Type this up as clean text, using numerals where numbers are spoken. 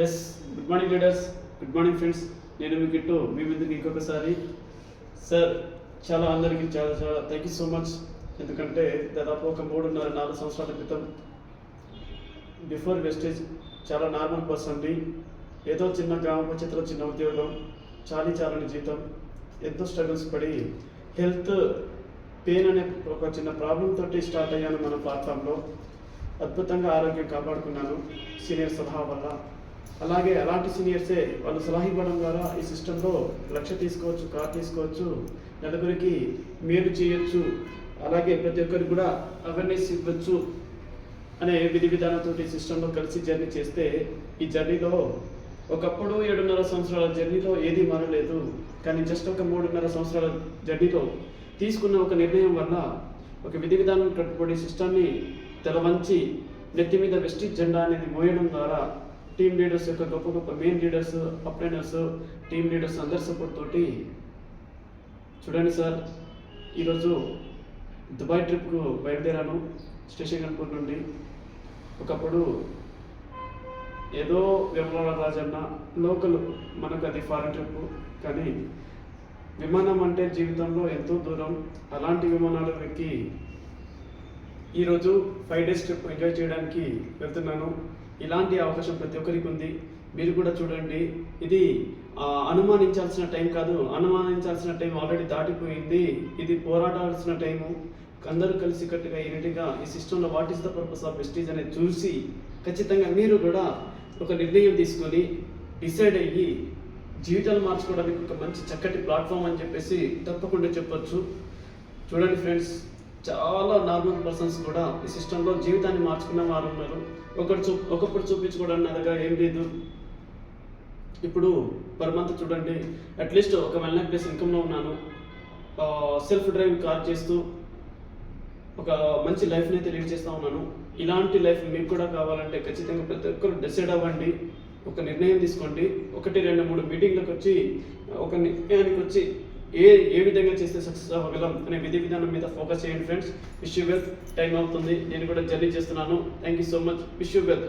Yes, good morning leaders, good morning friends. నేను మీకు ఇట్టు మీ ముందుకు ఇంకొకసారి సార్ అందరికీ చాలా థ్యాంక్ యూ సో మచ్. ఎందుకంటే దాదాపు ఒక 3.5-4 సంవత్సరాల క్రితం బిఫోర్ వెస్టేజ్ చాలా నార్మల్ పర్సన్, ఏదో చిన్న గ్రామ పంచాయతీలో చిన్న ఉద్యోగం, చాలని జీతం, ఎంతో స్ట్రగుల్స్ పడి హెల్త్ పెయిన్ అనే ఒక చిన్న ప్రాబ్లం తోటి స్టార్ట్ అయ్యాను మన ప్లాట్ఫామ్లో. అద్భుతంగా ఆరోగ్యం కాపాడుకున్నాను సీనియర్ సలహా వల్ల. అలాగే అలాంటి సీనియర్సే వాళ్ళు సలహా ఇవ్వడం ద్వారా ఈ సిస్టంలో లక్ష తీసుకోవచ్చు, కార్ తీసుకోవచ్చు, నలుగురికి మేలు చేయొచ్చు, అలాగే ప్రతి ఒక్కరికి కూడా అవేర్నెస్ ఇవ్వచ్చు అనే విధి విధానంతో ఈ సిస్టంలో కలిసి జర్నీ చేస్తే ఈ జర్నీలో ఒకప్పుడు 7.5 సంవత్సరాల జర్నీలో ఏది మారలేదు. కానీ జస్ట్ ఒక 3.5 సంవత్సరాల జర్నీలో తీసుకున్న ఒక నిర్ణయం వల్ల ఒక విధి విధానం కట్టుబడి సిస్టాన్ని తెలవంచి నెత్తి మీద వెస్టీజ్ జెండా అనేది మోయడం ద్వారా టీమ్ లీడర్స్ యొక్క గొప్ప main leaders, upliners, team leaders అందరి సపోర్ట్ తోటి చూడండి సార్, ఈరోజు దుబాయ్ ట్రిప్కు బయలుదేరాను స్టేషన్ గన్పూర్ నుండి. ఒకప్పుడు ఏదో వేములవాడ రాజన్న లోకల్, మనకు అది ఫారెన్ ట్రిప్, కానీ విమానం అంటే జీవితంలో ఎంతో దూరం. అలాంటి విమానాలు ఎక్కి ఈరోజు 5 days ట్రిప్ ఎంజాయ్ చేయడానికి వెళ్తున్నాను. ఇలాంటి అవకాశం ప్రతి ఒక్కరికి ఉంది, మీరు కూడా చూడండి. ఇది అనుమానించాల్సిన టైం కాదు, అనుమానించాల్సిన టైం ఆల్రెడీ దాటిపోయింది. ఇది పోరాడాల్సిన టైము. అందరూ కలిసి కట్టుగా యూనిటీగా ఈ సిస్టంలో what is the purpose of Vestige అనేది చూసి ఖచ్చితంగా మీరు కూడా ఒక నిర్ణయం తీసుకొని డిసైడ్ అయ్యి జీవితాలు మార్చుకోవడానికి ఒక మంచి చక్కటి ప్లాట్ఫామ్ అని చెప్పేసి తప్పకుండా చెప్పొచ్చు. చూడండి ఫ్రెండ్స్, చాలా నార్మల్ పర్సన్స్ కూడా ఈ సిస్టంలో జీవితాన్ని మార్చుకున్న వారు ఉన్నారు. ఒకప్పుడు చూపించుకోవడానికి అదగా ఏం లేదు. ఇప్పుడు పర్ మంత్ చూడండి అట్లీస్ట్ ఒక 1 lakh+ ఇన్కమ్లో ఉన్నాను. సెల్ఫ్ డ్రైవ్ కార్ చేస్తూ ఒక మంచి లైఫ్ని అయితే లీడ్ చేస్తూ ఉన్నాను. ఇలాంటి లైఫ్ మీకు కూడా కావాలంటే ఖచ్చితంగా ప్రతి ఒక్కరు డిసైడ్ అవ్వండి, ఒక నిర్ణయం తీసుకోండి. 1, 2, 3 మీటింగ్లకు వచ్చి ఒక నిర్ణయానికి వచ్చి ఏ విధంగా చేస్తే సక్సెస్ అవ్వగలం అనే విధి విధానం మీద ఫోకస్ చేయండి friends. Wish you well. Time అవుతుంది, నేను కూడా జర్నీ చేస్తున్నాను. Thank you so much. Wish you well.